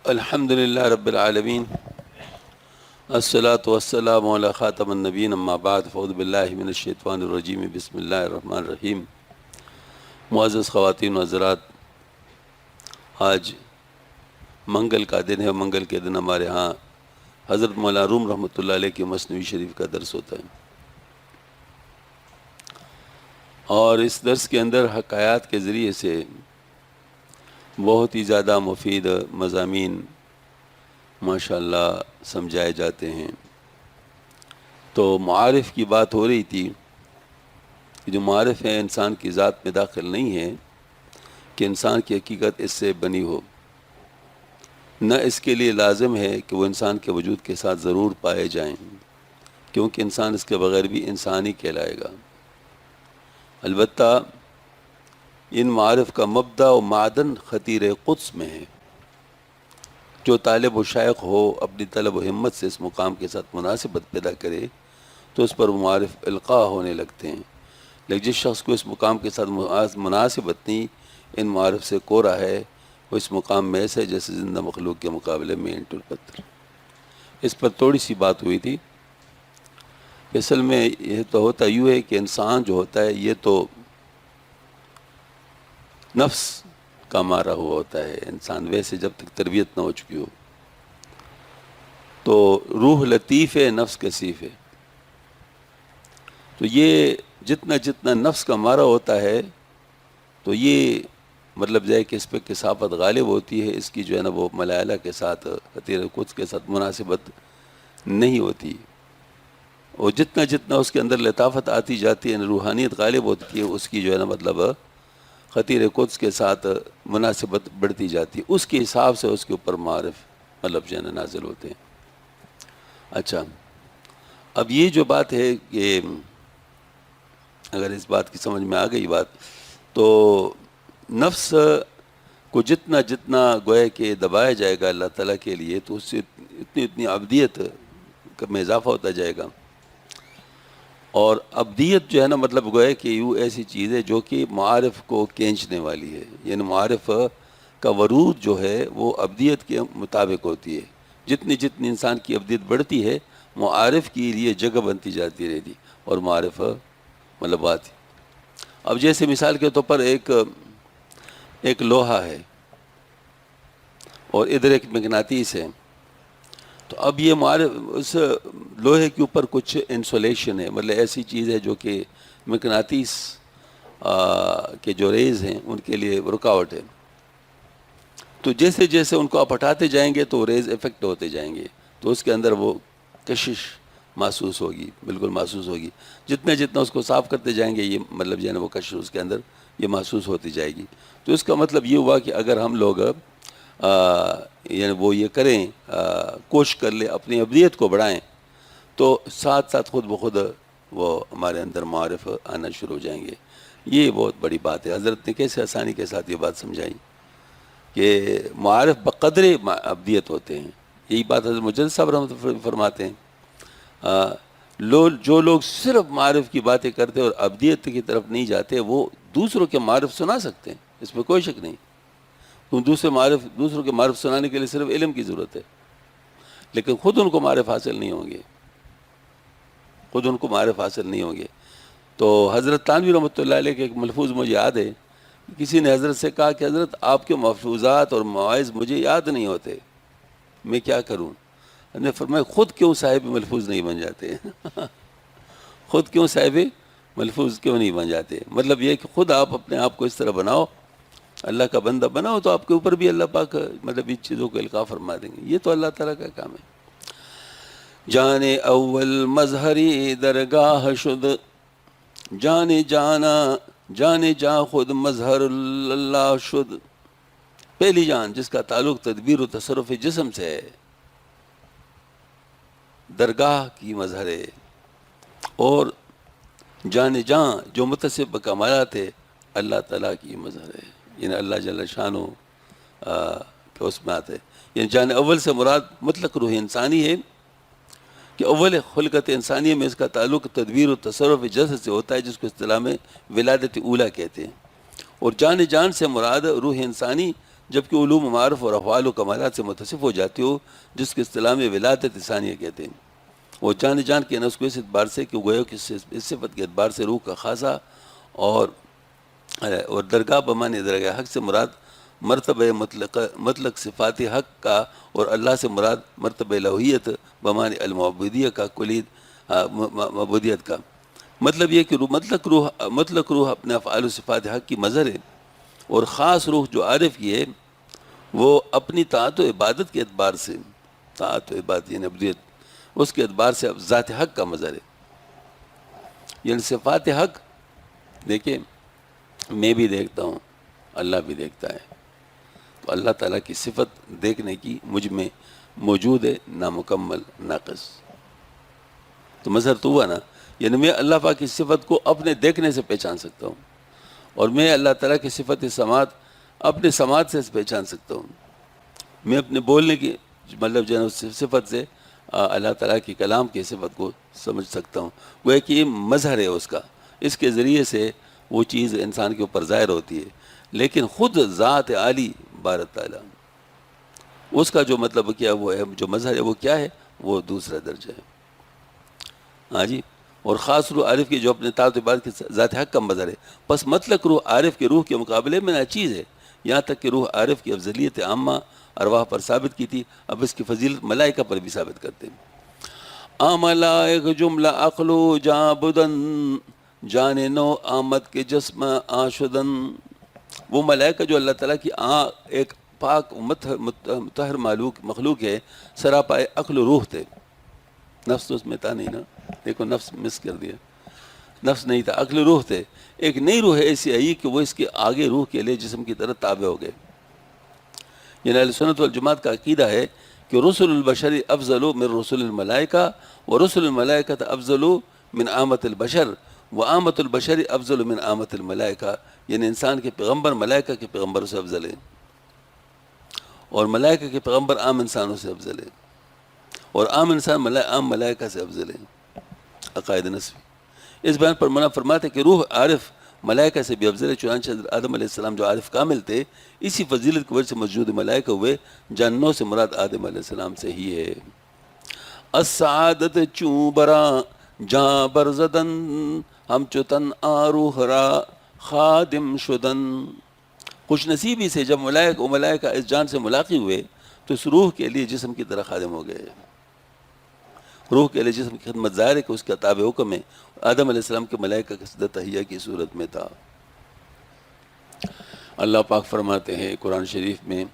الحمد للہ رب العالمین، الصلاۃ والسلام علی خاتم النبین، اما بعد، فاعوذ باللہ من الشیطان الرجیم، بسم اللہ الرحمن الرحیم۔ معزز خواتین و حضرات، آج منگل کا دن ہے۔ منگل کے دن ہمارے ہاں حضرت مولانا روم رحمۃ اللہ علیہ کی مثنوی شریف کا درس ہوتا ہے، اور اس درس کے اندر حکایات کے ذریعے سے بہت ہی زیادہ مفید مضامین ماشاءاللہ سمجھائے جاتے ہیں۔ تو معارف کی بات ہو رہی تھی کہ جو معارف ہے انسان کی ذات میں داخل نہیں ہے کہ انسان کی حقیقت اس سے بنی ہو، نہ اس کے لیے لازم ہے کہ وہ انسان کے وجود کے ساتھ ضرور پائے جائیں، کیونکہ انسان اس کے بغیر بھی انسان ہی کہلائے گا۔ البتہ ان معارف کا مبدا و معدن خطیر قدس میں ہے۔ جو طالب و شائق ہو اپنی طلب و ہمت سے اس مقام کے ساتھ مناسبت پیدا کرے تو اس پر معارف القاء ہونے لگتے ہیں، لیکن جس شخص کو اس مقام کے ساتھ مناسبت نہیں، ان معارف سے کورا ہے، وہ اس مقام میں ایسے جیسے زندہ مخلوق کے مقابلے میں اینٹ الپتھر۔ اس پر تھوڑی سی بات ہوئی تھی۔ اصل میں یہ تو ہوتا یوں ہے کہ انسان جو ہوتا ہے یہ تو نفس کا مارا ہوا ہوتا ہے۔ انسان ویسے جب تک تربیت نہ ہو چکی ہو تو روح لطیف ہے، نفس کثیف ہے۔ تو یہ جتنا نفس کا مارا ہوتا ہے تو یہ مطلب جو ہے کہ اس پہ کثافت غالب ہوتی ہے، اس کی جو ہے نا وہ ملائلہ کے ساتھ، خطیر قدس کے ساتھ مناسبت نہیں ہوتی، اور جتنا اس کے اندر لطافت آتی جاتی ہے، روحانیت غالب ہوتی ہے، اس کی جو ہے نا مطلب خطیر قدس کے ساتھ مناسبت بڑھتی جاتی ہے، اس کے حساب سے اس کے اوپر معارف مطلب جو ہے نا نازل ہوتے ہیں۔ اچھا، اب یہ جو بات ہے کہ اگر اس بات کی سمجھ میں آ گئی بات، تو نفس کو جتنا گویا کہ دبایا جائے گا اللہ تعالیٰ کے لیے، تو اس سے اتنی عبدیت میں اضافہ ہوتا جائے گا۔ اور عبدیت جو ہے نا مطلب گویا کہ یوں ایسی چیز ہے جو کہ معارف کو کھینچنے والی ہے، یعنی معارف کا ورود جو ہے وہ عبدیت کے مطابق ہوتی ہے۔ جتنی انسان کی عبدیت بڑھتی ہے، معارف کے لیے جگہ بنتی جاتی رہتی، اور معارف مطلب آتی۔ اب جیسے مثال کے طور پر ایک لوہا ہے اور ادھر ایک مغناطیس ہے، تو اب یہ معارف اس لوہے کے اوپر کچھ انسولیشن ہے، مطلب ایسی چیز ہے جو کہ مغناطیس کے جو ریز ہیں ان کے لیے رکاوٹ ہے۔ تو جیسے ان کو آپ ہٹاتے جائیں گے تو ریز افیکٹ ہوتے جائیں گے، تو اس کے اندر وہ کشش محسوس ہوگی، بالکل محسوس ہوگی۔ جتنا اس کو صاف کرتے جائیں گے، یہ مطلب جو ہے نا وہ کشش اس کے اندر یہ محسوس ہوتی جائے گی۔ تو اس کا مطلب یہ ہوا کہ اگر ہم لوگ یعنی وہ یہ کریں، کوشش کر لیں اپنی ابدیت کو بڑھائیں، تو ساتھ خود بخود وہ ہمارے اندر معارف آنا شروع ہو جائیں گے۔ یہ بہت بڑی بات ہے۔ حضرت نے کیسے آسانی کے ساتھ یہ بات سمجھائی کہ معارف بقدر ابدیت ہوتے ہیں۔ یہی بات حضرت مجدد صاحب رحمۃ اللہ فرماتے ہیں، جو لوگ صرف معارف کی باتیں کرتے اور ابدیت کی طرف نہیں جاتے، وہ دوسروں کے معارف سنا سکتے ہیں، اس میں کوئی شک نہیں۔ دوسروں کے معارف سنانے کے لیے صرف علم کی ضرورت ہے، لیکن خود ان کو معارف حاصل نہیں ہوں گے۔ تو حضرت تھانوی رحمۃ اللہ علیہ کے ایک ملفوظ مجھے یاد ہے، کسی نے حضرت سے کہا کہ حضرت آپ کے ملفوظات اور مواعظ مجھے یاد نہیں ہوتے، میں کیا کروں؟ حضرت نے فرمایا خود کیوں صاحب ملفوظ نہیں بن جاتے؟ خود کیوں صاحب ملفوظ کیوں نہیں بن جاتے؟ مطلب یہ کہ خود آپ اپنے آپ کو اس طرح بناؤ، اللہ کا بندہ بناؤ، تو آپ کے اوپر بھی اللہ پاک مطلب ان چیزوں کو القاء فرما دیں گے۔ یہ تو اللہ تعالیٰ کا کام ہے۔ جانے اول مظہری درگاہ شد، جانے جاں خود مظہر اللہ شد۔ پہلی جان جس کا تعلق تدبیر و تصرف جسم سے ہے، درگاہ کی مظہر ہے، اور جانے جاں جو متصف بکمالات ہے، اللہ تعالیٰ کی مظہر ہے، یعنی اللہ جل شانہ کہ اس میں آتے ہیں۔ یعنی جان اول سے مراد مطلق روح انسانی ہے، کہ اول خلقت انسانیہ میں اس کا تعلق تدبیر و تصرف جسد سے ہوتا ہے، جس کو اصطلاح میں ولادت اولیٰ کہتے ہیں۔ اور جان سے مراد روح انسانی جبکہ علوم و معارف اور افعال و کمالات سے متصف ہو جاتی ہو، جس کے اصطلاح میں ولادت ثانیہ کہتے ہیں۔ وہ جان کے نفس کو اس اعتبار سے کہ گویا کہ اس صفت کے اعتبار سے روح کا خاصہ اور درگاہ بمانے درگاہ حق سے مراد مرتبہ مطلق صفات حق کا، اور اللہ سے مراد مرتبہ الوہیت بمانے المعبودیہ کا، کلید معبودیت کا۔ مطلب یہ کہ مطلق روح اپنے افعال و صفات حق کی مظہر ہے، اور خاص روح جو عارف کی ہے وہ اپنی طاعت و عبادت کے اعتبار سے، طاعت و عبادت یعنی عبودیت، اس کے اعتبار سے ذات حق کا مظہر ہے۔ یعنی صفات حق، دیکھیں میں بھی دیکھتا ہوں، اللہ بھی دیکھتا ہے، تو اللہ تعالیٰ کی صفت دیکھنے کی مجھ میں موجود ہے، نامکمل، ناقص، تو مظہر تو ہوا نا۔ یعنی میں اللہ پاک کی صفت کو اپنے دیکھنے سے پہچان سکتا ہوں، اور میں اللہ تعالیٰ کی صفت سماعت اپنے سماعت سے پہچان سکتا ہوں۔ میں اپنے بولنے کی مطلب جو ہے صفت سے اللہ تعالیٰ کی کلام کی صفت کو سمجھ سکتا ہوں، وہ کہ یہ مظہر ہے اس کا، اس کے ذریعے سے وہ چیز انسان کے اوپر ظاہر ہوتی ہے، لیکن خود ذات عالی بارت تعالیٰ اس کا جو مطلب کیا وہ ہے، جو مظہر ہے وہ کیا ہے، وہ دوسرا درجہ ہے۔ ہاں جی، اور خاص روح عارف کی جو اپنے طاعت و عبادت کی ذات حق کا مظہر ہے، پس مطلق روح عارف کے روح کے مقابلے میں ناچیز ہے، یہاں تک کہ روح عارف کی افضلیت عامہ ارواح پر ثابت کی تھی، اب اس کی فضیلت ملائکہ پر بھی ثابت کرتے ہیں۔ ملائک جملہ عقلو جاں بدن، جان نو آمد کے جسم آشدن، وہ ملائکہ جو اللہ تعالیٰ کی ایک پاک مطہر مخلوق ہے، سراپائے عقل و روح تھے، نفس تو اس میں تھا نہیں نا، دیکھو نفس مس کر دیا، نفس نہیں تھا، عقل روح تھے۔ ایک نئی روح ایسی آئی کہ وہ اس کے آگے روح کے لیے جسم کی طرح تابع ہو گئے۔ یعنی اہل سنت والجماعت کا عقیدہ ہے کہ رسل البشر افضل من رسل الملائکہ، ورسل الملائکہ افضل من عامۃ البشر، وعامۃ البشر افضل من عامۃ الملائکہ، یعنی انسان کے پیغمبر ملائکہ کے پیغمبر سے افضل ہیں، اور ملائکہ کے پیغمبر عام انسانوں سے افضل ہیں، اور عام انسان عام ملائکہ سے افضل ہیں۔ عقائد نسبی اس بیان پر منع فرماتے کہ روح عارف ملائکہ سے بھی افضل ہے، چنانچہ حضرت آدم علیہ السلام جو عارف کامل تھے، اسی فضیلت کی وجہ سے مسجود ملائکہ ہوئے، جانوں سے مراد آدم علیہ السلام سے ہی ہے۔ السعادت چوں برا جاں برزدن، ہم چتن آروح را خادم شدن، خوش نصیبی سے جب ملائکہ اس جان سے ملاقی ہوئے تو اس روح کے لیے جسم کی طرح خادم ہو گئے۔ روح کے لیے جسم کی خدمت ظاہر ہے کہ اس کا تابع حکم ہے، آدم علیہ السلام کے ملائکہ کا سجدہ تحیہ کی صورت میں تھا۔ اللہ پاک فرماتے ہیں قرآن شریف میں،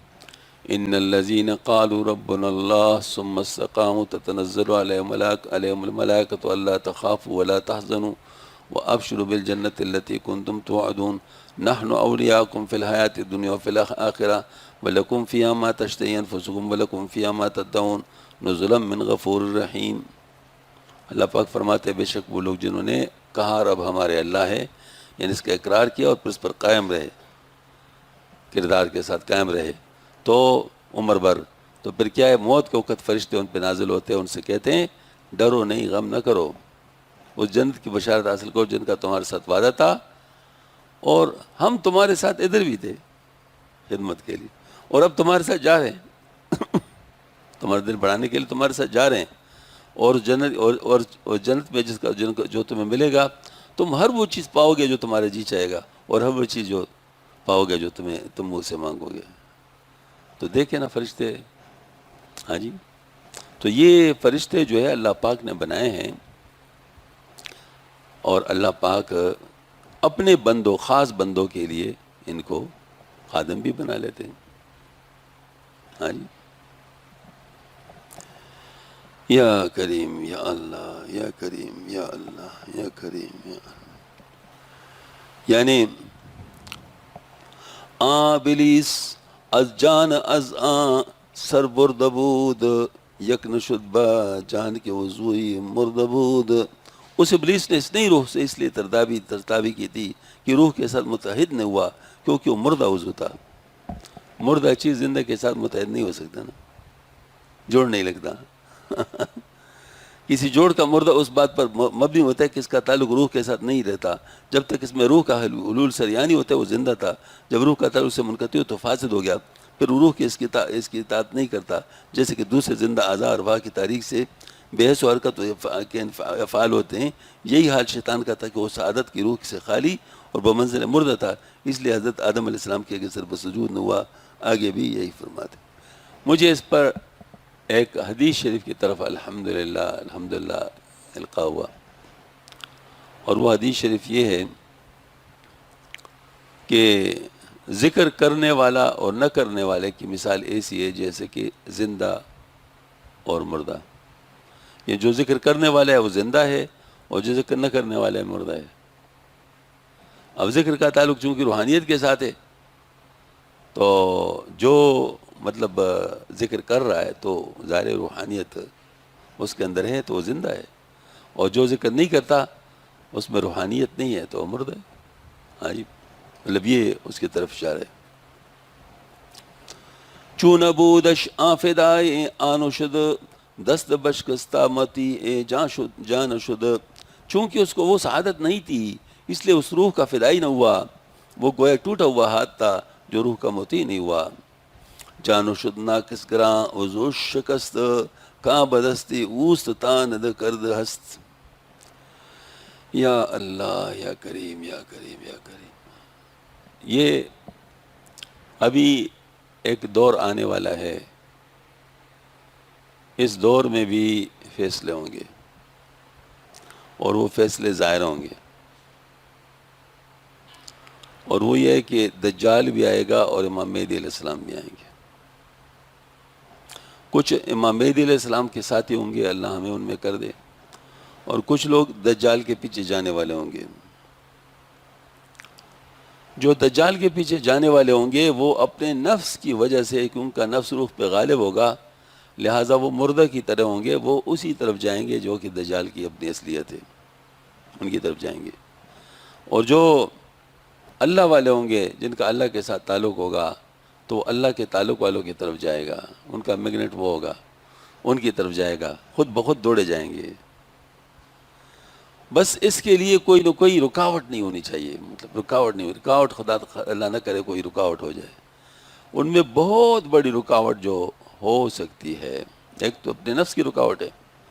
ان الذین قالوا ربنا اللہ ثم استقاموا تتنزل علیہم الملائکۃ الا تخافوا ولا تحزنوا وابشروا بالجنۃ التي كنتم توعدون نحن اولیاؤکم فی الحیاۃ الدنیا وفی الآخرہ ولکم فیہا ما تشتہی انفسکم ولکم فیہا ما تدعون نزلا من غفور الرحیم۔ اللہ پاک فرماتے ہیں بے شک وہ لوگ جنہوں نے کہا رب ہمارے اللہ ہے، یعنی اس کا اقرار کیا اور پھر اس پر قائم رہے، کردار کے ساتھ قائم رہے تو عمر بھر، تو پھر کیا ہے، موت کے وقت فرشتے ان پہ نازل ہوتے ہیں، ان سے کہتے ہیں ڈرو نہیں، غم نہ کرو، اس جنت کی بشارت حاصل کرو جن کا تمہارے ساتھ وعدہ تھا، اور ہم تمہارے ساتھ ادھر بھی تھے خدمت کے لیے، اور اب تمہارے ساتھ جا رہے ہیں تمہارے دل بڑھانے کے لیے تمہارے ساتھ جا رہے ہیں، اور جنت اور جنت میں جو تمہیں ملے گا، تم ہر وہ چیز پاؤ گے جو تمہارے جی چاہے گا، اور ہر وہ چیز جو پاؤ گے جو تم منہ سے مانگو گے۔ تو دیکھیں نا فرشتے، ہاں جی، تو یہ فرشتے جو ہے اللہ پاک نے بنائے ہیں، اور اللہ پاک اپنے بندوں، خاص بندوں کے لیے ان کو خادم بھی بنا لیتے ہیں۔ ہاں جی، یا کریم یا اللہ، یا کریم یا اللہ، یا کریم یا اللہ، یعنی بلیس از جان از سر بردبود، یک نشد با جان کے وضوئی مردبود، اس ابلیس نے اس نئی روح سے اس لیے ترتابی کی تھی کہ روح کے ساتھ متحد نہیں ہوا، کیونکہ وہ مردہ عضو تھا۔ مردہ چیز زندہ کے ساتھ متحد نہیں ہو سکتا نا، جوڑ نہیں لگتا کسی جوڑ کا مردہ اس بات پر مبنی ہوتا ہے کہ اس کا تعلق روح کے ساتھ نہیں رہتا، جب تک اس میں روح کا حلول سریانی ہوتا ہے وہ زندہ تھا، جب روح کا تعلق سے منقطع ہو تو فاسد ہو گیا، پھر روح کی اس کی اطاعت نہیں کرتا، جیسے کہ دوسرے زندہ اعضاء ارواح کی تاریخ سے بحث و حرکت کے افعال ہوتے ہیں، یہی حال شیطان کا تھا کہ وہ سعادت کی روح سے خالی اور بمنزل مردہ تھا، اس لیے حضرت آدم علیہ السلام کے سر پر سجود نہ ہوا. آگے بھی یہی فرماتے. مجھے اس پر ایک حدیث شریف کی طرف الحمدللہ القاء ہوا، اور وہ حدیث شریف یہ ہے کہ ذکر کرنے والا اور نہ کرنے والے کی مثال ایسی ہے جیسے کہ زندہ اور مردہ. یہ جو ذکر کرنے والا ہے وہ زندہ ہے، اور جو ذکر نہ کرنے والا ہے مردہ ہے. اب ذکر کا تعلق چونکہ روحانیت کے ساتھ ہے، تو جو مطلب ذکر کر رہا ہے تو ظاہر روحانیت اس کے اندر ہے تو وہ زندہ ہے، اور جو ذکر نہیں کرتا اس میں روحانیت نہیں ہے تو وہ مردہ ہے. ہاں جی، مطلب یہ اس کی طرف اشارہ ہے. چون بودش آفدائے آنو شد دست بشکستہ متی اے جان شد. چونکہ اس کو وہ سعادت نہیں تھی اس لیے اس روح کا فدائی نہ ہوا، وہ گویا ٹوٹا ہوا ہاتھ تھا جو روح کا موتی نہیں ہوا. جانو شد ناکس گراں وزوش شکست کاں بدستی اوست تاند کرد ہست. یا اللہ یا کریم یا کریم یا کریم. یہ ابھی ایک دور آنے والا ہے، اس دور میں بھی فیصلے ہوں گے اور وہ فیصلے ظاہر ہوں گے، اور وہ یہ ہے کہ دجال بھی آئے گا اور امام مہدی علیہ السلام بھی آئیں گے. کچھ امام مہدی علیہ السلام کے ساتھی ہوں گے، اللہ ہمیں ان میں کر دے، اور کچھ لوگ دجال کے پیچھے جانے والے ہوں گے. جو دجال کے پیچھے جانے والے ہوں گے وہ اپنے نفس کی وجہ سے، کہ ان کا نفس روح پہ غالب ہوگا، لہٰذا وہ مردہ کی طرح ہوں گے، وہ اسی طرف جائیں گے جو کہ دجال کی اپنی اصلیت ہے، ان کی طرف جائیں گے. اور جو اللہ والے ہوں گے، جن کا اللہ کے ساتھ تعلق ہوگا، تو اللہ کے تعلق والوں کی طرف جائے گا، ان کا میگنیٹ وہ ہوگا، ان کی طرف جائے گا، خود بخود دوڑے جائیں گے. بس اس کے لیے کوئی نہ کوئی رکاوٹ نہیں ہونی چاہیے، مطلب رکاوٹ خدا اللہ نہ کرے کوئی رکاوٹ ہو جائے. ان میں بہت بڑی رکاوٹ جو ہو سکتی ہے، ایک تو اپنے نفس کی رکاوٹ ہے،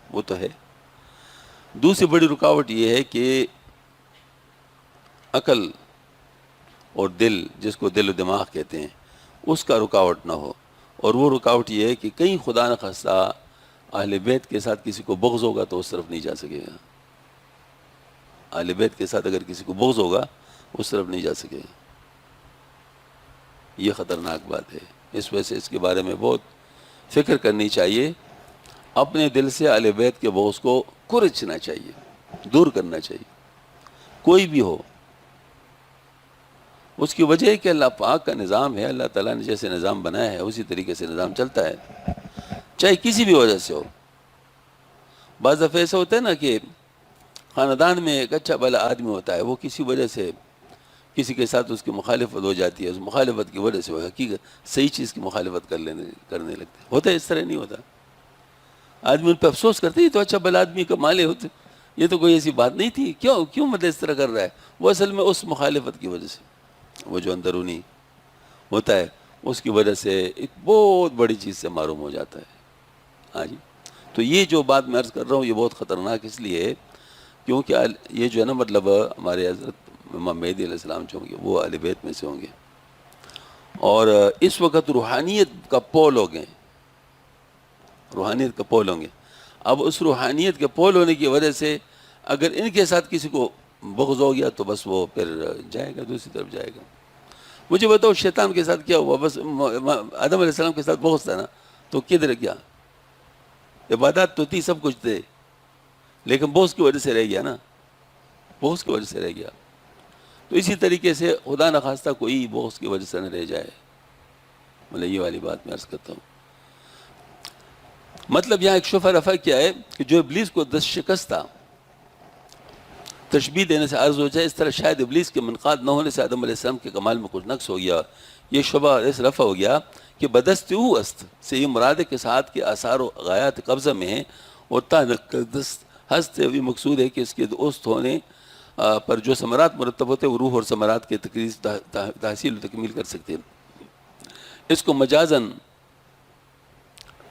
وہ تو ہے. دوسری بڑی رکاوٹ یہ ہے کہ عقل اور دل، جس کو دل و دماغ کہتے ہیں، اس کا رکاوٹ نہ ہو. اور وہ رکاوٹ یہ ہے کہ کہیں خدا نہ خواستہ اہل بیت کے ساتھ کسی کو بغض ہوگا تو اس طرف نہیں جا سکے گا. اہل بیت کے ساتھ اگر کسی کو بغض ہوگا اس طرف نہیں جا سکے گا. یہ خطرناک بات ہے. اس وجہ سے اس کے بارے میں بہت فکر کرنی چاہیے. اپنے دل سے اہل بیت کے بغض کو کچرنا چاہیے، دور کرنا چاہیے، کوئی بھی ہو. اس کی وجہ ہے کہ اللہ پاک کا نظام ہے، اللہ تعالیٰ نے جیسے نظام بنایا ہے اسی طریقے سے نظام چلتا ہے، چاہے کسی بھی وجہ سے ہو. بعض دفعہ ایسا ہوتا ہے نا کہ خاندان میں ایک اچھا بھلا آدمی ہوتا ہے، وہ کسی وجہ سے کسی کے ساتھ اس کی مخالفت ہو جاتی ہے، اس مخالفت کی وجہ سے وہ حقیقت صحیح چیز کی مخالفت کرنے لگتے ہیں. ہوتا ہے اس طرح نہیں ہوتا. آدمی ان پہ افسوس کرتے ہی تو اچھا بھلا آدمی کا مالے ہوتے، یہ تو کوئی ایسی بات نہیں تھی، کیوں مطلب اس طرح کر رہا ہے. وہ اصل میں اس مخالفت کی وجہ سے، وہ جو اندرونی ہوتا ہے اس کی وجہ سے ایک بہت بڑی چیز سے معروم ہو جاتا ہے. ہاں جی. تو یہ جو بات میں عرض کر رہا ہوں یہ بہت خطرناک اس لیے ہے کیونکہ یہ جو ہے نا مطلب ہمارے حضرت امام مہدی علیہ السلام جو ہوں گے وہ اہل بیت میں سے ہوں گے، اور اس وقت روحانیت کا پول ہو گئے، روحانیت کا پول ہوں گے. اب اس روحانیت کے پول ہونے کی وجہ سے اگر ان کے ساتھ کسی کو بغض ہو گیا تو بس وہ پھر جائے گا، دوسری طرف جائے گا. مجھے بتاؤ شیطان کے ساتھ کیا ہوا؟ بس آدم علیہ السلام کے ساتھ بغض تھا نا، تو کدھر گیا؟ عبادات تو تھی، سب کچھ تھے، لیکن بغض کی وجہ سے رہ گیا نا، بغض کی وجہ سے رہ گیا. تو اسی طریقے سے خدا نخواستہ کوئی بغض کی وجہ سے نہ رہ جائے. مطلب یہ والی بات میں عرض کرتا ہوں. مطلب یہاں ایک شفا رفع کیا ہے کہ جو ابلیس کو دست شکست تھا، تشبیہ دینے سے عرض ہو جائے اس طرح شاید ابلیس کے منقاد نہ ہونے سے آدم علیہ السلام کے کمال میں کچھ نقص ہو گیا. یہ شبہ اس رفع ہو گیا کہ بدست او است سے یہ مراد کے ساتھ کے آثار و غایات قبضہ میں ہیں، اور دست ہست بھی مقصود ہے کہ اس کے دوست ہونے پر جو ثمرات مرتب ہوتے ہیں وہ روح اور ثمرات کے تحصیل و تکمیل کر سکتے ہیں. اس کو مجازن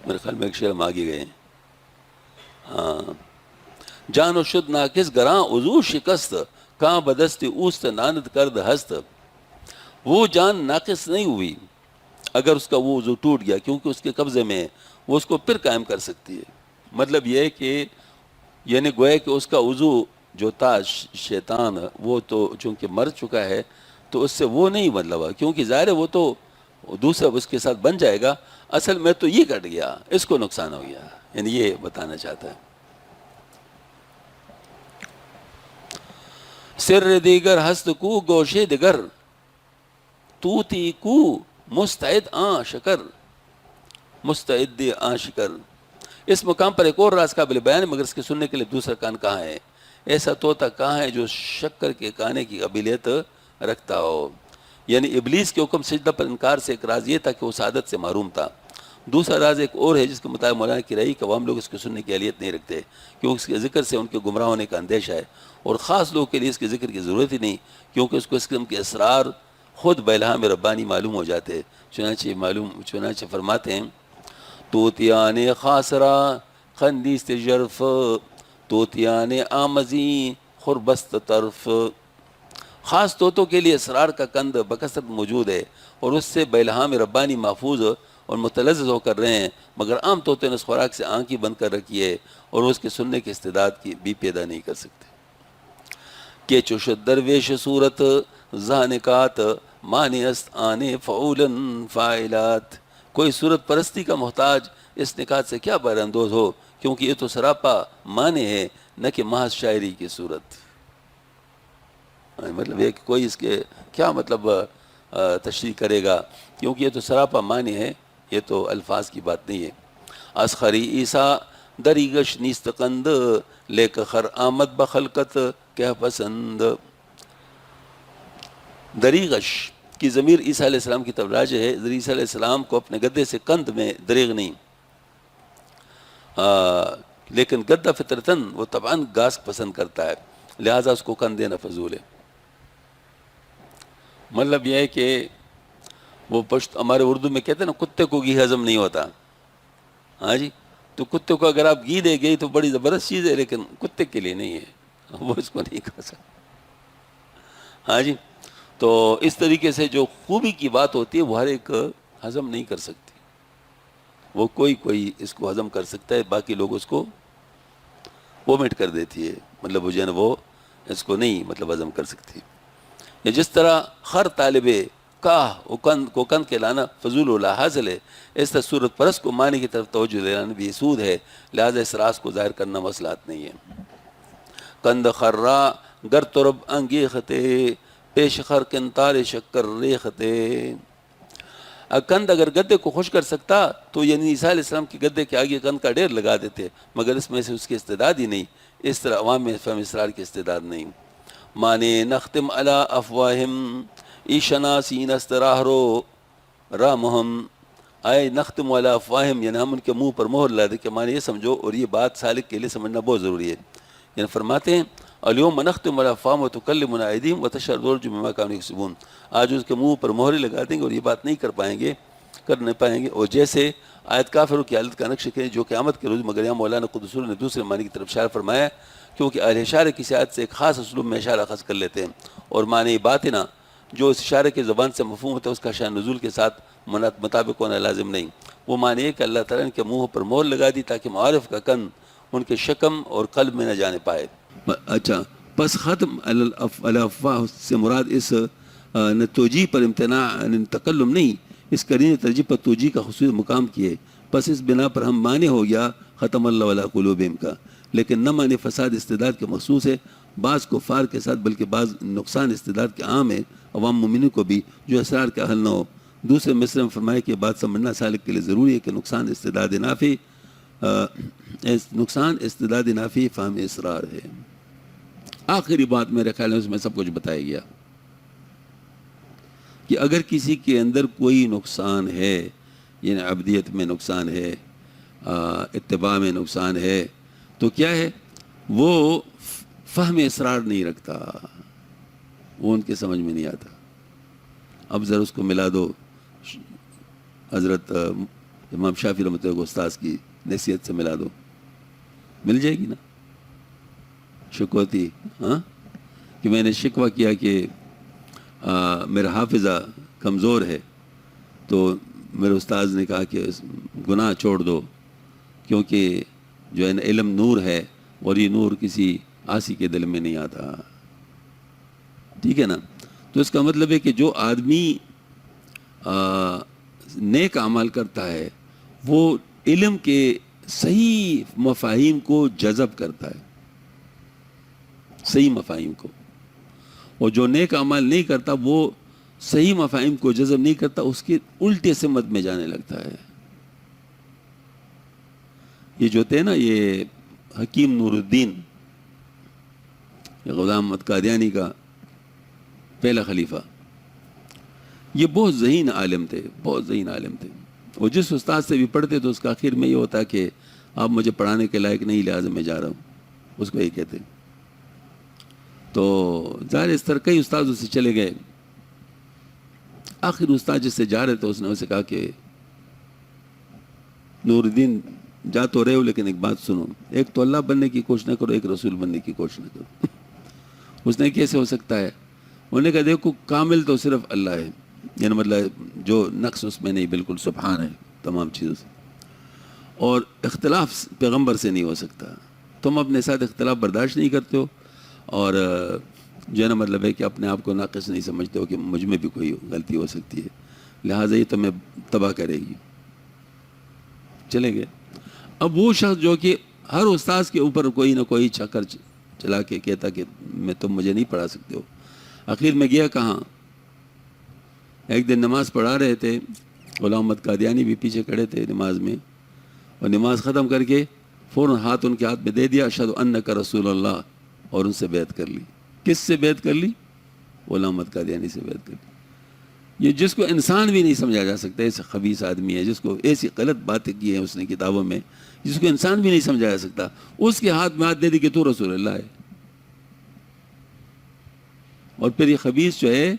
میرے خیال میں ایک شعر ہم آگے گئے ہیں. ہاں، جان و شد ناکس گراں عضو شکست کہاں بدست اوست ناند کرد ہست. وہ جان ناقص نہیں ہوئی اگر اس کا وہ وضو ٹوٹ گیا، کیونکہ اس کے قبضے میں ہے، وہ اس کو پھر قائم کر سکتی ہے. مطلب یہ ہے کہ یعنی گویا کہ اس کا وضو جو تھا شیطان وہ تو چونکہ مر چکا ہے تو اس سے وہ نہیں مطلب ہے، کیونکہ ظاہر ہے وہ تو دوسرا اس کے ساتھ بن جائے گا. اصل میں تو یہ کٹ گیا، اس کو نقصان ہو گیا، یعنی یہ بتانا چاہتا ہے. سر دیگر ہست کو گوشے دگر توتی کو مستعد آن شکر. مستعد آن شکر. اس مقام پر ایک اور راز قابل بیان ہے، مگر اس کے سننے کے لیے دوسرا کان کہاں ہے؟ ایسا طوطا کہاں ہے جو شکر کے کھانے کی قابلیت رکھتا ہو؟ یعنی ابلیس کے حکم سجدہ پر انکار سے ایک راز یہ تھا کہ وہ سعادت سے محروم تھا. دوسرا راز ایک اور ہے جس کے مطابق مولانا کی رہی کہ عوام لوگ اس کو سننے کی اہلیت نہیں رکھتے، کیونکہ اس کے ذکر سے ان کے گمراہ ہونے کا اندیشہ ہے، اور خاص لوگوں کے لیے اس کے ذکر کی ضرورت ہی نہیں، کیونکہ اس کو اس قسم کے اسرار خود بالہام ربانی معلوم ہو جاتے. چنانچہ فرماتے ہیں توتیان خاصرا خندیست جرف توتیان آمزی خربست طرف. خاص طوطوں کے لیے اسرار کا کند بکثرت موجود ہے اور اس سے بالہام ربانی محفوظ اور متلذذ ہو کر رہے ہیں، مگر عام طوطے نے اس خوراک سے آنکھ ہی بند کر رکھی ہے اور اس کے سننے کی استعداد کی بھی پیدا نہیں کر سکتے. کہ چشد درویش صورت زانکات مانی است آنے فعولن فاعلات. کوئی صورت پرستی کا محتاج اس نکات سے کیا بہر اندوز ہو، کیونکہ یہ تو سراپا معنی ہے نہ کہ محض شاعری کی صورت. مطلب یہ کہ کوئی اس کے کیا مطلب تشریح کرے گا، کیونکہ یہ تو سراپا معنی ہے، یہ تو الفاظ کی بات نہیں ہے. اسخری عیسیٰ دریگش نیست قند لیک خر آمد بخلقت کیا پسند. دریغش کی ضمیر عیسیٰ علیہ السلام کی طرف راجع ہے. عیسیٰ علیہ السلام کو اپنے گدے سے کند میں دریغ نہیں، لیکن گدہ فطرتاً وہ طبعاً گھاس پسند کرتا ہے، لہٰذا اس کو کند دینا فضول ہے. مطلب یہ ہے کہ وہ ہمارے اردو میں کہتے ہیں نا کتے کو گھی ہضم نہیں ہوتا. ہاں جی، تو کتے کو اگر آپ گھی دے گئی تو بڑی زبردست چیز ہے، لیکن کتے کے لیے نہیں ہے، وہ اس کو نہیں کھا سکتا. ہاں جی، تو اس طریقے سے جو خوبی کی بات ہوتی ہے وہ ہر ایک ہضم نہیں کر سکتی، وہ کوئی اس کو ہضم کر سکتا ہے، باقی لوگ اس کو وومٹ کر دیتی ہے، مطلب جو ہے نا وہ اس کو نہیں مطلب ہضم کر سکتی. یا جس طرح ہر طالب کاہ کو کند کے لانا فضول و لا حاصل ہے، اس طرح صورت پرس کو معنی کی طرف توجہ دلانا بھی سود ہے، لہٰذا اس راز کو ظاہر کرنا مصلحت نہیں ہے. کند خرا گر ترب انگیختے پیش خر کنتار شکر ریختے. کند اگر گدے کو خوش کر سکتا تو یعنی عیسیٰ علیہ السلام کے گدے کے آگے کند کا ڈھیر لگا دیتے، مگر اس میں سے اس کی استعداد ہی نہیں، اس طرح عوام میں فہم اسرار کی استعداد نہیں. مانے نختم علی افواہم ایشنا سین استراہ رو رامہم. آئے نختم علی افواہم یعنی ہم ان کے منہ پر مہر لا دے، کہ مانے یہ سمجھو، اور یہ بات سالک کے لیے سمجھنا بہت ضروری ہے. یعنی فرماتے ہیں الیوم نختم علی افواہم وتکلمنا ایدیہم وتشہد ارجلہم بما کانوا یکسبون. آج اس کے منہ پر مہریں لگا دیں گے اور یہ بات نہیں کر نہیں پائیں گے. اور جیسے آیت کافروں کی حالت کا نقش کریں جو قیامت کے روز، مگر یہاں مولانا قدس نے دوسرے معنی کی طرف اشارہ فرمایا، کیونکہ اہل اشارے کسی آیت سے ایک خاص اسلوب میں اشارہ خاص کر لیتے ہیں، اور معنی باطنہ جو اس اشارے کی زبان سے مفہوم ہوتا ہے اس کا شان نزول کے ساتھ مطابق ہونا لازم نہیں. وہ معنی ہے کہ اللہ تعالیٰ نے کے منہ پر مہر لگا دی تاکہ معارف کا کن ان کے شکم اور قلب میں نہ جانے پائے. اچھا، پس ختم الافواہ سے مراد اس نہ توجیہ پر امتناع تکلم نہیں، اس قرین ترجیح پر توجیہ کا خصوصی مقام کیے. پس اس بنا پر ہم معنی ہو گیا ختم اللہ علی قلوبہم کا، لیکن نہ معنی فساد استعداد کے مخصوص ہے بعض کفار کے ساتھ، بلکہ بعض نقصان استعداد کے عام ہے عوام مومنین کو بھی جو اسرار کا حل نہ ہو. دوسرے مصرع میں فرمایا کہ بات سمجھنا سالک کے لیے ضروری ہے کہ نقصان استعداد نافی فہم اسرار ہے. آخری بات میرے خیال میں اس میں سب کچھ بتایا گیا کہ اگر کسی کے اندر کوئی نقصان ہے، یعنی عبدیت میں نقصان ہے، اتباع میں نقصان ہے، تو کیا ہے؟ وہ فہم اسرار نہیں رکھتا، وہ ان کے سمجھ میں نہیں آتا. اب ذرا اس کو ملا دو حضرت امام شافعی رحمۃ اللہ کو استاذ کی نصیحت سے ملا دو، مل جائے گی نا؟ شکوتی، ہاں، کہ میں نے شکوہ کیا کہ میرا حافظہ کمزور ہے، تو میرے استاذ نے کہا کہ گناہ چھوڑ دو، کیونکہ جو ہے نا علم نور ہے، اور یہ نور کسی عاصی کے دل میں نہیں آتا. ٹھیک ہے نا؟ تو اس کا مطلب ہے کہ جو آدمی نیک اعمال کرتا ہے وہ علم کے صحیح مفاہیم کو جذب کرتا ہے، صحیح مفاہیم کو. اور جو نیک اعمال نہیں کرتا وہ صحیح مفاہیم کو جذب نہیں کرتا، اس کے الٹے سمت میں جانے لگتا ہے. یہ جو تھے نا، یہ حکیم نور الدین، یہ غلام احمد قادیانی کا پہلا خلیفہ، یہ بہت ذہین عالم تھے، بہت ذہین عالم تھے. اور جس استاد سے بھی پڑھتے تو اس کا آخر میں یہ ہوتا کہ آپ مجھے پڑھانے کے لائق نہیں، لہٰذا میں جا رہا ہوں، اس کو یہ کہتے. تو ظاہر اس طرح کئی استاذوں سے چلے گئے. آخر استاد جس سے جا رہے تھے اس نے اسے کہا کہ نور الدین جا تو رہے ہو لیکن ایک بات سنو، ایک تو اللہ بننے کی کوشش نہ کرو، ایک رسول بننے کی کوشش نہ کرو. اس نے کیسے ہو سکتا ہے؟ انہوں نے کہا دیکھو کامل تو صرف اللہ ہے، یعنی مطلب جو نقص اس میں نہیں، بالکل سبحان ہے تمام چیزوں سے. اور اختلاف پیغمبر سے نہیں ہو سکتا. تم اپنے ساتھ اختلاف برداشت نہیں کرتے ہو، اور جو ہے نا مطلب ہے کہ اپنے آپ کو ناقص نہیں سمجھتے ہو کہ مجھ میں بھی کوئی غلطی ہو سکتی ہے، لہٰذا یہ تمہیں تباہ کرے گی. چلے گئے. اب وہ شخص جو کہ ہر استاذ کے اوپر کوئی نہ کوئی چکر چلا کے کہتا کہ تم مجھے نہیں پڑھا سکتے ہو، آخر میں گیا کہاں؟ ایک دن نماز پڑھا رہے تھے، غلام احمد قادیانی بھی پیچھے کھڑے تھے نماز میں، اور نماز ختم کر کے فوراً ہاتھ ان کے ہاتھ میں دے دیا، اشہد انک رسول اللہ، اور ان سے بیعت کر لی. کس سے بیعت کر لی؟ غلام احمد قادیانی سے بیعت کر لی. یہ جس کو انسان بھی نہیں سمجھا جا سکتا، ایسے خبیث آدمی ہے جس کو ایسی غلط باتیں کی ہیں اس نے کتابوں میں، جس کو انسان بھی نہیں سمجھا جا سکتا، اس کے ہاتھ میں ہاتھ دے دی کہ تو رسول اللہ ہے. اور پھر یہ خبیث جو ہے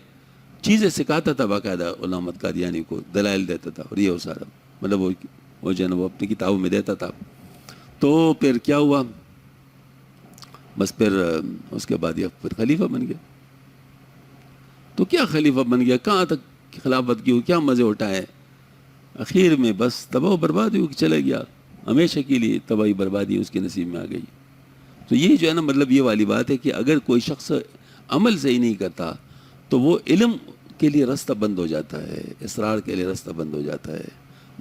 چیزیں سکھاتا تھا باقاعدہ غلام احمد قادیانی کو، دلائل دیتا تھا، اور یہ وہ سارا مطلب وہ جو ہے نا وہ اپنی کتابوں میں دیتا تھا. تو پھر کیا ہوا؟ بس پھر اس کے بعد یہ پھر خلیفہ بن گیا. تو کیا خلیفہ بن گیا، کہاں تک خلافت کی، کیا مزے اٹھائے، اخیر میں بس تباہ و برباد ہو کے چلے گیا، ہمیشہ کے لیے تباہی بربادی اس کے نصیب میں آ گئی. تو یہ جو ہے نا مطلب یہ والی بات ہے کہ اگر کوئی شخص عمل سے ہی نہیں کرتا تو وہ علم کے لیے راستہ بند ہو جاتا ہے، اسرار کے لیے راستہ بند ہو جاتا ہے،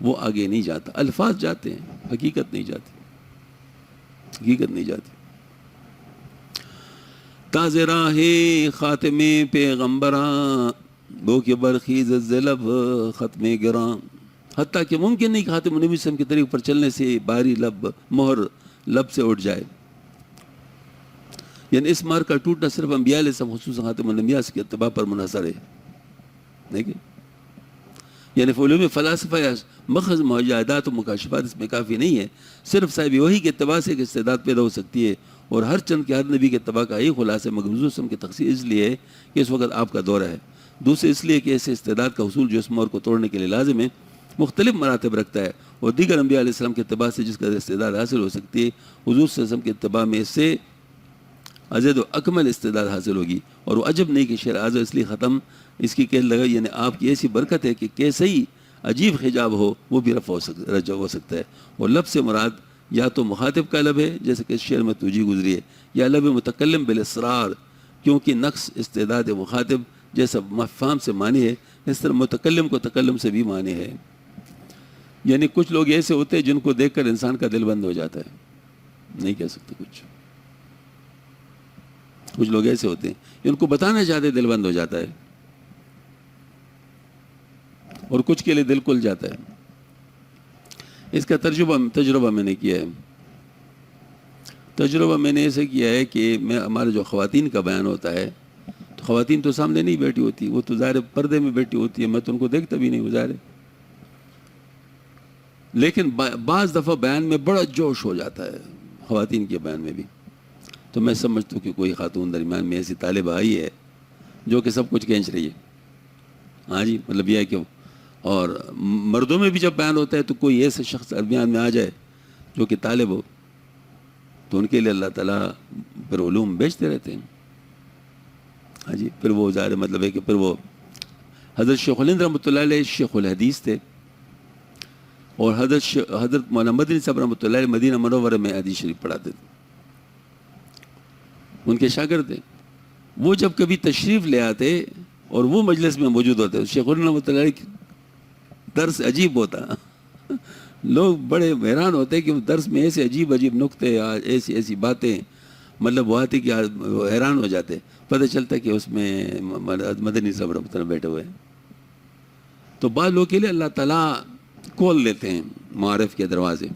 وہ آگے نہیں جاتا. الفاظ جاتے ہیں، حقیقت نہیں جاتی، حقیقت نہیں جاتی. تاز راہ خاتم پیغمبراں بو کے برخیز ذلب ختم گراں. حتیٰ کہ ممکن نہیں کہ خاتم النبی صلی اللہ علیہ وسلم کے طریق پر چلنے سے باری لب مہر لب سے اٹھ جائے. یعنی اس مہر کا ٹوٹنا صرف انبیاء علیہ السلام خصوصاً خاتم الانبیاء کے اتباع پر منحصر ہے. دیکھیں یعنی علوم فلاسفہ یا مخز مجاہدات و مکاشفات اس میں کافی نہیں ہے، صرف صاحب وحی کے اتباع سے استعداد پیدا ہو سکتی ہے. اور ہر چند کے ہر نبی کے اتباع کا ایک خلاصہ مگر حضور صلی اللہ علیہ وسلم کی تخصیص اس لیے ہے کہ اس وقت آپ کا دورہ ہے، دوسرے اس لیے کہ ایسے استعداد کا حصول جو اس مہر کو توڑنے کے لیے لازم ہے مختلف مراتب رکھتا ہے، اور دیگر انبیاء علیہ السلام کے اتباع سے جس کا استعداد حاصل ہو سکتی ہے حضور صلی اللہ علیہ وسلم کے اتباع میں اس سے ازید و اکمل استعداد حاصل ہوگی. اور وہ عجب نہیں کہ شعر اعظم اس لیے ختم اس کی کہنے لگا، یعنی آپ کی ایسی برکت ہے کہ کیسے ہی عجیب حجاب ہو وہ بھی رفع ہو سکتا ہے. اور لب سے مراد یا تو مخاطب کا لب ہے جیسے کہ اس شعر میں توجیہ گزری ہے، یا لب متکلم بالاسرار، کیونکہ نقص استعداد مخاطب جیسا مفہوم سے معنی ہے اس طرح متکلم کو تکلم سے بھی معنی ہے. یعنی کچھ لوگ ایسے ہوتے ہیں جن کو دیکھ کر انسان کا دل بند ہو جاتا ہے، نہیں کہہ سکتے کچھ. کچھ لوگ ایسے ہوتے ہیں ان کو بتانا چاہتے دل بند ہو جاتا ہے، اور کچھ کے لیے دل کھل جاتا ہے. اس کا تجربہ میں نے کیا ہے. تجربہ میں نے ایسے کیا ہے کہ ہمارے جو خواتین کا بیان ہوتا ہے تو خواتین تو سامنے نہیں بیٹھی ہوتی، وہ تو ظاہر پردے میں بیٹھی ہوتی ہے، میں تو ان کو دیکھتا بھی نہیں ظاہر. لیکن بعض دفعہ بیان میں بڑا جوش ہو جاتا ہے، خواتین کے بیان میں بھی. تو میں سمجھتا ہوں کہ کوئی خاتون درمیان میں ایسی طالب آئی ہے جو کہ سب کچھ کھینچ رہی ہے. ہاں جی، مطلب یہ ہے کہ اور مردوں میں بھی جب بیان ہوتا ہے تو کوئی ایسا شخص درمیان میں آ جائے جو کہ طالب ہو تو ان کے لیے اللہ تعالیٰ پھر علوم بیچتے رہتے ہیں. ہاں جی. پھر وہ ظاہر مطلب ہے کہ پھر وہ حضرت شیخ الہند رحمۃ اللہ علیہ شیخ الحدیث تھے، اور حضرت مولانا مدنی صاحب رحمۃ اللہ علیہ مدینہ منورہ میں حدیث شریف پڑھاتے تھے، ان کے شاگرد تھے. وہ جب کبھی تشریف لے آتے اور وہ مجلس میں موجود ہوتے، شیخ الہند رحمۃ اللہ علیہ درس عجیب ہوتا، لوگ بڑے حیران ہوتے کہ درس میں ایسے عجیب عجیب نقطے، ایسی ایسی باتیں، مطلب وہ آتی کہ وہ حیران ہو جاتے. پتہ چلتا کہ اس میں مدنی صاحب رحمۃ اللہ بیٹھے ہوئے ہیں. تو بعض لوگوں کے لیے اللہ تعالیٰ کھول دیتے ہیں معارف کے دروازے،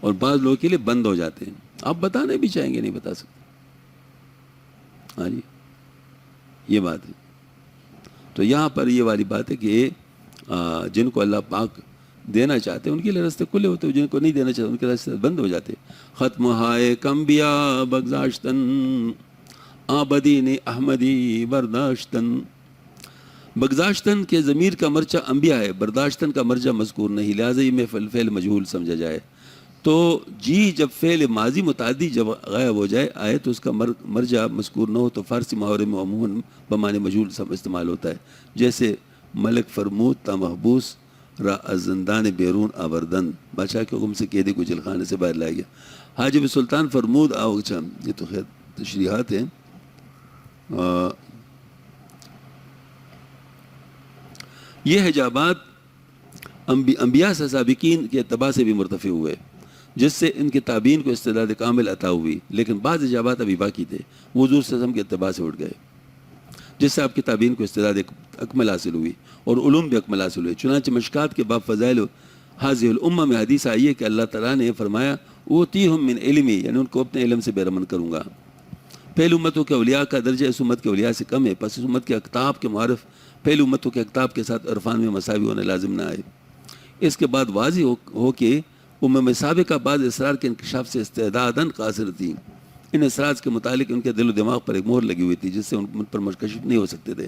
اور بعض لوگوں کے لیے بند ہو جاتے ہیں. آپ بتانے بھی چاہیں گے نہیں بتا سکتے. ہاں جی، یہ بات ہے. تو یہاں پر یہ والی بات ہے کہ جن کو اللہ پاک دینا چاہتے ہیں ان کے لیے راستے کھلے ہوتے ہیں، جن کو نہیں دینا چاہتے ان کے راستے بند ہو جاتے. ختم ہائے کمبیا بگزاشتن آبدین احمدی برداشتن. بگزاشتن کے ضمیر کا مرجع انبیاء ہے، برداشتن کا مرجع مذکور نہیں، لہٰذا یہ میں فعل مجہول سمجھا جائے. تو جی جب فعل ماضی متعدی جب غائب ہو جائے آئے تو اس کا مرجع مذکور نہ ہو تو فارسی محاورے میں عموماً بمعنی مجہول استعمال ہوتا ہے. جیسے ملک فرمود تا محبوس را از زندان بیرون آوردن، بادشاہ کے حکم سے قیدی کو جیل خانے سے باہر لایا گیا. حاجب سلطان فرمود اچھا یہ تو خیر تشریحات ہیں. یہ حجابات انبیاء سے سابقین کے اتباع سے بھی مرتفع ہوئے جس سے ان کے تابعین کو استعداد کامل عطا ہوئی، لیکن بعض حجابات ابھی باقی تھے، وہ حضور صلی اللہ علیہ وسلم کے اتباع سے اٹھ گئے جس سے آپ کے تابعین کو استعداد اکمل حاصل ہوئی اور علوم بھی اکمل حاصل ہوئے. چنانچہ مشکات کے باب فضائل حاضر الامہ میں حدیث آئی ہے کہ اللہ تعالیٰ نے فرمایا اوتیہم من علمی، یعنی ان کو اپنے علم سے بہرمند کروں گا. پہلی امتوں کے اولیاء کا درجہ اس امت کے اولیاء سے کم ہے، پس اس امت کے اقطاب کے معرف پہلی امتوں کے اقطاب کے ساتھ عرفان میں مساوی ہونے لازم نہ آئے. اس کے بعد واضح ہو کہ امم سابقہ بعض اسرار کے انکشاف سے استعداداً قاصر تھیں. ان اسرار کے متعلق ان کے دل و دماغ پر ایک مہر لگی ہوئی تھی جس سے ان پر منکشف نہیں ہو سکتے تھے.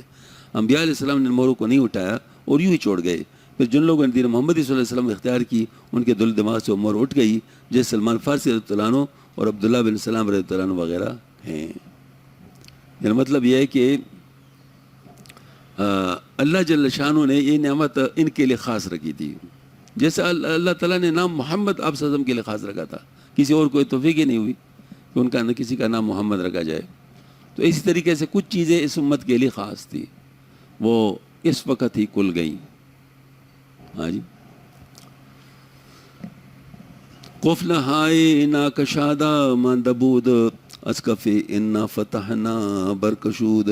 انبیاء علیہ السلام نے ان مہروں کو نہیں اٹھایا اور یوں ہی چھوڑ گئے. پھر جن لوگوں نے دین محمدی صلی اللہ علیہ وسلم اختیار کی ان کے دل و دماغ سے وہ مہر اٹھ گئی، جیسے سلمان فارسی رضی اللہ عنہ اور عبداللہ بن سلام رضی اللہ عنہ وغیرہ ہیں. یعنی مطلب یہ ہے کہ اللہ جل شانہ نے یہ نعمت ان کے لیے خاص رکھی تھی، جیسے اللہ تعالیٰ نے نام محمد آپ صلی اللہ علیہ وسلم کے لیے خاص رکھا تھا، کسی اور کو توفیق ہی نہیں ہوئی کہ ان کا کسی کا نام محمد رکھا جائے. تو اسی طریقے سے کچھ چیزیں اس امت کے لیے خاص تھی، وہ اس وقت ہی کھل گئیں. ہاں جی. قفل ہائے نا کشادہ ماندبود اسکف انا فتحنا برکشود.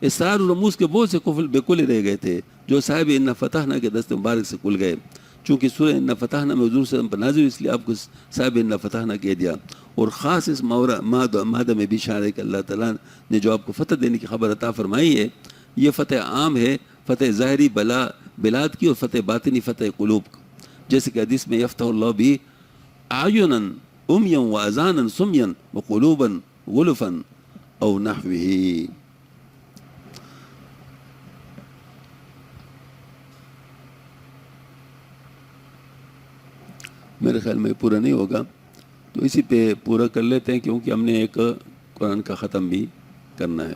اسرار و رموز کے بہت سے قفل بالکل ہی رہ گئے تھے جو صاحب انا فتحنا کے دست مبارک سے کھل گئے. چونکہ سورہ انا فتحنا میں حضور صلی اللہ علیہ وسلم پر نازل اس لیے آپ کو صاحب انا فتحنا کہہ دیا. اور خاص اس مادہ میں بھی اشارہ ہے کہ اللہ تعالیٰ نے جو آپ کو فتح دینے کی خبر عطا فرمائی ہے یہ فتح عام ہے، فتح ظاہری بلاد کی اور فتح باطنی فتح قلوب کی. جیسے کہ حدیث میں یفتح اللہ بھی اعینا امیا و اذانا سمیا و قلوبا غلفا او نحوہ. میرے خیال میں پورا نہیں ہوگا تو اسی پہ پورا کر لیتے ہیں کیونکہ ہم نے ایک قرآن کا ختم بھی کرنا ہے.